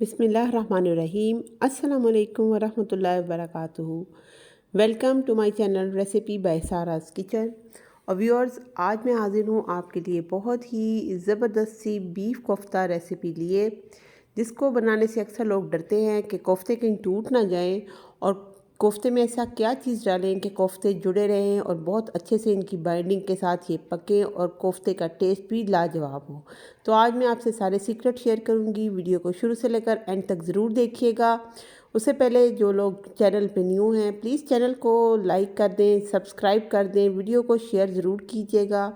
बिस्मिल्लाहिर्रहमानिर्रहीम। अस्सलामुअलैकुम वरहमतुल्लाहि वबरकातुहू। Welcome to my channel recipe by Sara's kitchen. और व्यूअर्स, आज मैं हाजिर हूँ आपके लिए बहुत ही ज़बरदस्त सी बीफ कोफ्ता रेसिपी लिए, जिसको बनाने से अक्सर लोग डरते हैं कि कोफ्ते कहीं टूट ना जाएं, और कोफ्ते में ऐसा क्या चीज़ डालें कि कोफ्ते जुड़े रहें और बहुत अच्छे से इनकी बाइंडिंग के साथ ये पकें और कोफ्ते का टेस्ट भी लाजवाब हो। तो आज मैं आपसे सारे सीक्रेट शेयर करूंगी। वीडियो को शुरू से लेकर एंड तक ज़रूर देखिएगा। उससे पहले जो लोग चैनल पे न्यू हैं, प्लीज़ चैनल को लाइक कर दें, सब्सक्राइब कर दें, वीडियो को शेयर ज़रूर कीजिएगा।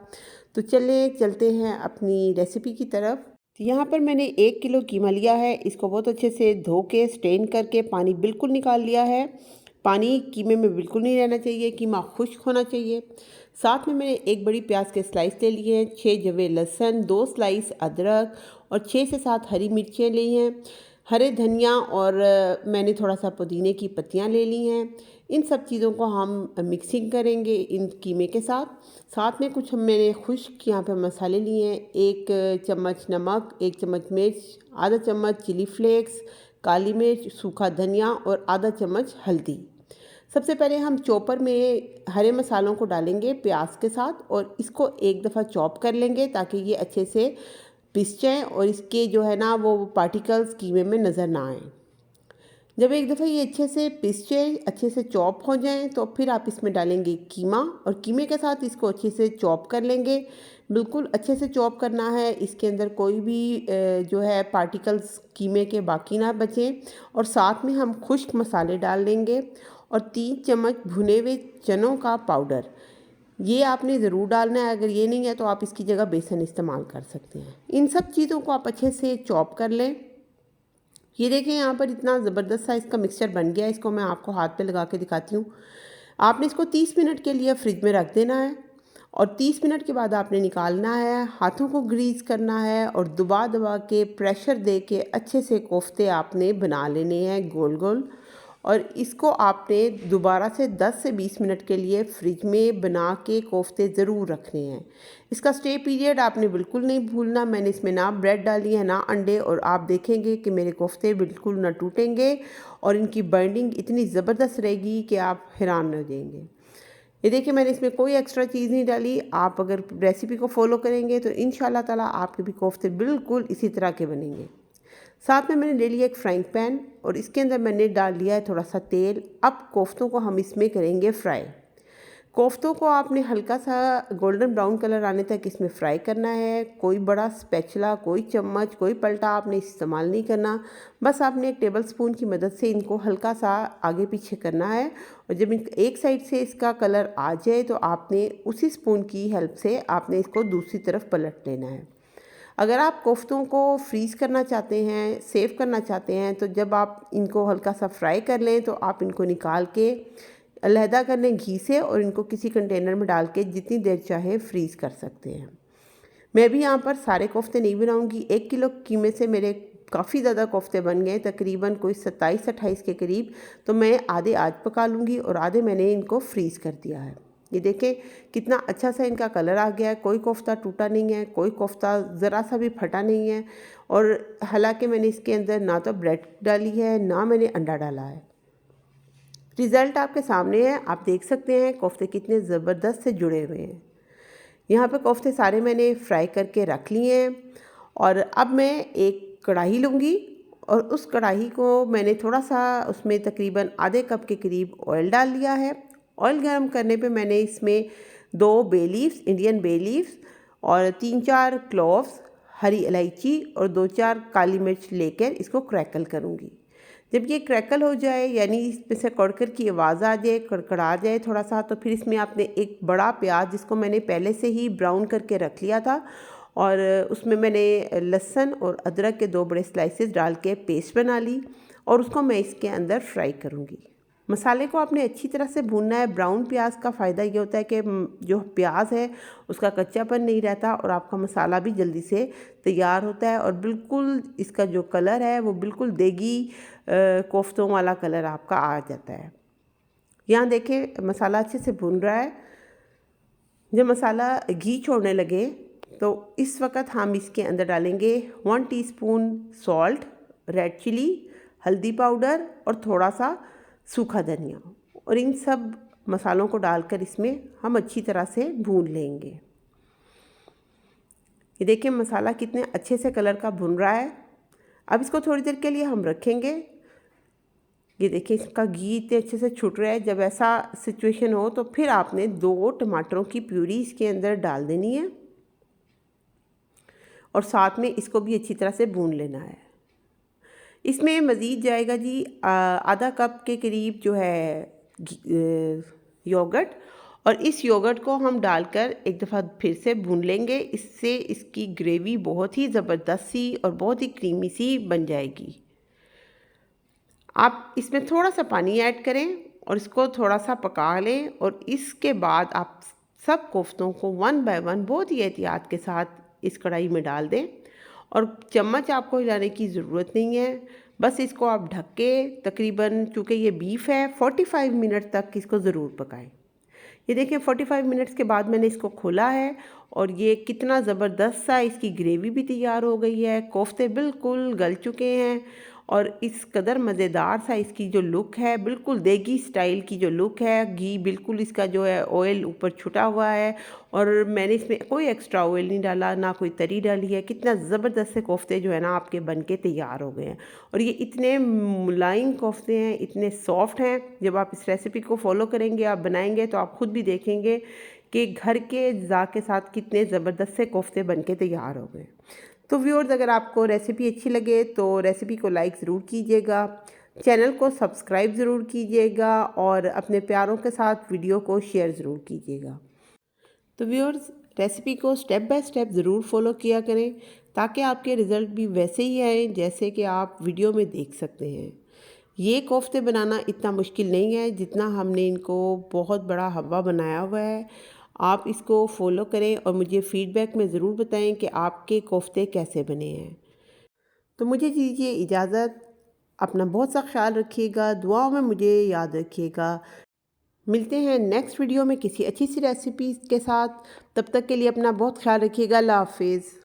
तो चलते हैं अपनी रेसिपी की तरफ। तो यहाँ पर मैंने 1 किलो कीमा लिया है। इसको बहुत अच्छे से धो के स्ट्रेन करके पानी बिल्कुल निकाल लिया है। पानी कीमे में बिल्कुल नहीं रहना चाहिए, कीमा खुश्क होना चाहिए। साथ में मैंने एक बड़ी प्याज के स्लाइस ले लिए हैं, 6 जवे लहसुन, 2 स्लाइस अदरक और 6 से 7 हरी मिर्चें ली हैं, हरे धनिया और मैंने थोड़ा सा पुदीने की पत्तियां ले ली हैं। इन सब चीज़ों को हम मिक्सिंग करेंगे इन कीमे के साथ। साथ में कुछ मैंने खुश्क यहाँ पे मसाले लिए हैं, 1 चम्मच नमक, 1 चम्मच मिर्च, आधा चम्मच चिली फ्लेक्स, काली मिर्च, सूखा धनिया और आधा चम्मच हल्दी। सबसे पहले हम चॉपर में हरे मसालों को डालेंगे प्याज के साथ और इसको एक दफ़ा चॉप कर लेंगे ताकि ये अच्छे से पिस जाएँ और इसके जो है ना वो पार्टिकल्स कीमे में नज़र ना आए। जब एक दफ़ा ये अच्छे से पिस जाए, अच्छे से चॉप हो जाएं, तो फिर आप इसमें डालेंगे कीमा और कीमे के साथ इसको अच्छे से चॉप कर लेंगे। बिल्कुल अच्छे से चॉप करना है, इसके अंदर कोई भी जो है पार्टिकल्स कीमे के बाकी ना बचें। और साथ में हम खुश्क मसाले डाल देंगे और 3 चम्मच भुने हुए चनों का पाउडर, ये आपने ज़रूर डालना है। अगर ये नहीं है तो आप इसकी जगह बेसन इस्तेमाल कर सकते हैं। इन सब चीज़ों को आप अच्छे से चॉप कर लें। ये देखें, यहाँ पर इतना ज़बरदस्त सा इसका मिक्सचर बन गया है। इसको मैं आपको हाथ पे लगा के दिखाती हूँ। आपने इसको 30 मिनट के लिए फ्रिज में रख देना है और 30 मिनट के बाद आपने निकालना है, हाथों को ग्रीस करना है और दबा दबा के प्रेशर दे के अच्छे से कोफ्ते आपने बना लेने हैं गोल गोल। और इसको आपने दोबारा से 10 से 20 मिनट के लिए फ्रिज में बना के कोफ्ते ज़रूर रखने हैं। इसका स्टे पीरियड आपने बिल्कुल नहीं भूलना। मैंने इसमें ना ब्रेड डाली है ना अंडे, और आप देखेंगे कि मेरे कोफ्ते बिल्कुल ना टूटेंगे और इनकी बाइंडिंग इतनी ज़बरदस्त रहेगी कि आप हैरान रह जाएंगे। ये देखिए, मैंने इसमें कोई एक्स्ट्रा चीज़ नहीं डाली। आप अगर रेसिपी को फॉलो करेंगे तो इंशाल्लाह ताला आपके भी कोफ्ते बिल्कुल इसी तरह के बनेंगे। साथ में मैंने ले लिया एक फ्राइंग पैन और इसके अंदर मैंने डाल लिया है थोड़ा सा तेल। अब कोफ्तों को हम इसमें करेंगे फ्राई। कोफ्तों को आपने हल्का सा गोल्डन ब्राउन कलर आने तक इसमें फ्राई करना है। कोई बड़ा स्पैचुला, कोई चम्मच, कोई पलटा आपने इस्तेमाल नहीं करना। बस आपने एक टेबल स्पून की मदद से इनको हल्का सा आगे पीछे करना है। और जब एक साइड से इसका कलर आ जाए तो आपने उसी स्पून की हेल्प से आपने इसको दूसरी तरफ पलट लेना है। अगर आप कोफ्तों को फ्रीज़ करना चाहते हैं, सेव करना चाहते हैं, तो जब आप इनको हल्का सा फ्राई कर लें तो आप इनको निकाल के अलहदा कर लें घी से और इनको किसी कंटेनर में डाल के जितनी देर चाहे फ्रीज़ कर सकते हैं। मैं भी यहाँ पर सारे कोफ्ते नहीं बनाऊँगी। 1 किलो कीमे से मेरे काफ़ी ज़्यादा कोफ्ते बन गए, तकरीबन कोई 27-28 के करीब। तो मैं आधे आज पका लूँगी और आधे मैंने इनको फ्रीज़ कर दिया है। ये देखें कितना अच्छा सा इनका कलर आ गया है। कोई कोफ्ता टूटा नहीं है, कोई कोफ्ता ज़रा सा भी फटा नहीं है। और हालांकि मैंने इसके अंदर ना तो ब्रेड डाली है ना मैंने अंडा डाला है। रिज़ल्ट आपके सामने है, आप देख सकते हैं कोफ्ते कितने ज़बरदस्त से जुड़े हुए हैं। यहाँ पे कोफ्ते सारे मैंने फ्राई करके रख लिए हैं और अब मैं एक कढ़ाई लूँगी और उस कढ़ाई को मैंने थोड़ा सा उसमें तकरीबन आधे कप के करीब ऑयल डाल लिया है। ऑयल गर्म करने पे मैंने इसमें 2 bay leaves, Indian bay leaves और 3-4 क्लोव्स, हरी इलायची और 2-4 काली मिर्च लेकर इसको क्रैकल करूँगी। जब ये क्रैकल हो जाए, यानी इसमें से कड़कर की आवाज़ आ जाए, कड़कड़ा जाए थोड़ा सा, तो फिर इसमें आपने एक बड़ा प्याज जिसको मैंने पहले से ही ब्राउन करके रख लिया था और उसमें मैंने लहसुन और अदरक के 2 बड़े स्लाइसेस डाल के पेस्ट बना ली और उसको मैं इसके अंदर फ्राई करूँगी। मसाले को आपने अच्छी तरह से भूनना है। ब्राउन प्याज का फ़ायदा ये होता है कि जो प्याज है उसका कच्चापन नहीं रहता और आपका मसाला भी जल्दी से तैयार होता है और बिल्कुल इसका जो कलर है वो बिल्कुल देगी कोफ्तों वाला कलर आपका आ जाता है। यहाँ देखें मसाला अच्छे से भून रहा है। जब मसाला घी छोड़ने लगे तो इस वक्त हम इसके अंदर डालेंगे 1 टीस्पून सॉल्ट रेड चिली, हल्दी पाउडर और थोड़ा सा सूखा धनिया, और इन सब मसालों को डालकर इसमें हम अच्छी तरह से भून लेंगे। ये देखिए मसाला कितने अच्छे से कलर का भुन रहा है। अब इसको थोड़ी देर के लिए हम रखेंगे। ये देखिए इसका घी इतने अच्छे से छूट रहा है। जब ऐसा सिचुएशन हो तो फिर आपने 2 टमाटरों की प्यूरी इसके अंदर डाल देनी है और साथ में इसको भी अच्छी तरह से भून लेना है। इसमें मज़ीद जाएगा जी आधा कप के करीब जो है योगर्ट, और इस योगर्ट को हम डालकर एक दफ़ा फिर से भून लेंगे। इससे इसकी ग्रेवी बहुत ही ज़बरदस्त सी और बहुत ही क्रीमी सी बन जाएगी। आप इसमें थोड़ा सा पानी ऐड करें और इसको थोड़ा सा पका लें, और इसके बाद आप सब कोफ्तों को 1 बाय 1 बहुत ही एहतियात के साथ इस कढ़ाई में डाल दें, और चम्मच आपको हिलाने की ज़रूरत नहीं है। बस इसको आप ढक के तकरीबन, चूँकि ये बीफ है, 45 मिनट तक इसको ज़रूर पकाएं। ये देखिए 45 मिनट्स के बाद मैंने इसको खोला है और ये कितना ज़बरदस्त सा इसकी ग्रेवी भी तैयार हो गई है। कोफ्ते बिल्कुल गल चुके हैं और इस कदर मज़ेदार सा इसकी जो लुक है, बिल्कुल देगी स्टाइल की जो लुक है। घी बिल्कुल इसका जो है ऑयल ऊपर छुटा हुआ है, और मैंने इसमें कोई एक्स्ट्रा ऑयल नहीं डाला, ना कोई तरी डाली है। कितना ज़बरदस्त से कोफ्ते जो है ना आपके बन के तैयार हो गए हैं, और ये इतने मुलायम कोफ्ते हैं, इतने सॉफ्ट हैं। जब आप इस रेसिपी को फॉलो करेंगे, आप बनाएंगे, तो आप खुद भी देखेंगे कि घर के अज़्ज़ा के साथ कितने ज़बरदस्त से कोफ्ते बन के तैयार हो गए। तो व्यूअर्स, अगर आपको रेसिपी अच्छी लगे तो रेसिपी को लाइक ज़रूर कीजिएगा, चैनल को सब्सक्राइब ज़रूर कीजिएगा, और अपने प्यारों के साथ वीडियो को शेयर ज़रूर कीजिएगा। तो व्यूअर्स, रेसिपी को स्टेप बाय स्टेप ज़रूर फॉलो किया करें, ताकि आपके रिज़ल्ट भी वैसे ही आए जैसे कि आप वीडियो में देख सकते हैं। ये कोफ्ते बनाना इतना मुश्किल नहीं है जितना हमने इनको बहुत बड़ा हलवा बनाया हुआ है। आप इसको फॉलो करें और मुझे फ़ीडबैक में ज़रूर बताएं कि आपके कोफ्ते कैसे बने हैं। तो मुझे दीजिए इजाज़त। अपना बहुत सा ख्याल रखिएगा, दुआओं में मुझे याद रखिएगा। मिलते हैं नेक्स्ट वीडियो में किसी अच्छी सी रेसिपी के साथ। तब तक के लिए अपना बहुत ख्याल रखिएगा। अल्लाह हाफ़िज़।